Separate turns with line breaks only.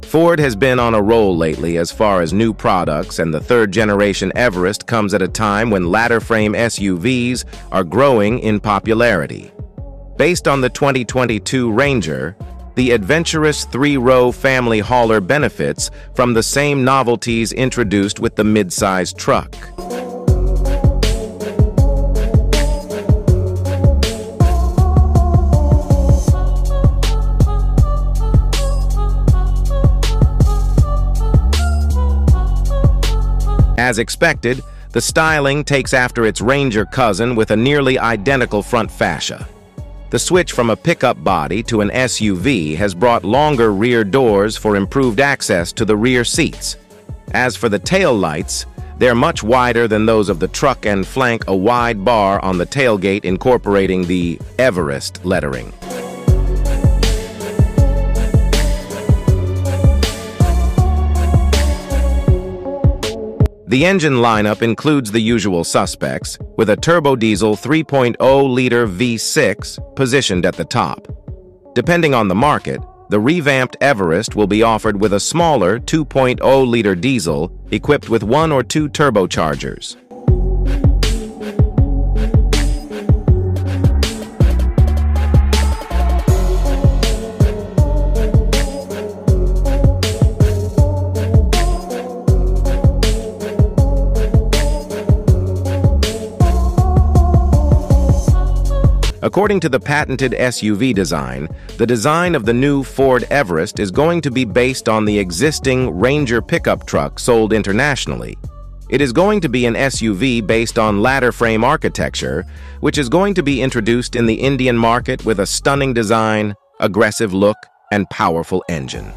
Ford has been on a roll lately as far as new products, and the third-generation Everest comes at a time when ladder-frame SUVs are growing in popularity. Based on the 2022 Ranger, the adventurous three-row family hauler benefits from the same novelties introduced with the mid-size truck. As expected, the styling takes after its Ranger cousin with a nearly identical front fascia. The switch from a pickup body to an SUV has brought longer rear doors for improved access to the rear seats. As for the tail lights, they're much wider than those of the truck and flank a wide bar on the tailgate incorporating the Everest lettering. The engine lineup includes the usual suspects, with a turbo-diesel 3.0-liter V6 positioned at the top. Depending on the market, the revamped Everest will be offered with a smaller 2.0-liter diesel equipped with 1 or 2 turbochargers. According to the patented SUV design, the design of the new Ford Everest is going to be based on the existing Ranger pickup truck sold internationally. It is going to be an SUV based on ladder frame architecture, which is going to be introduced in the Indian market with a stunning design, aggressive look, and powerful engine.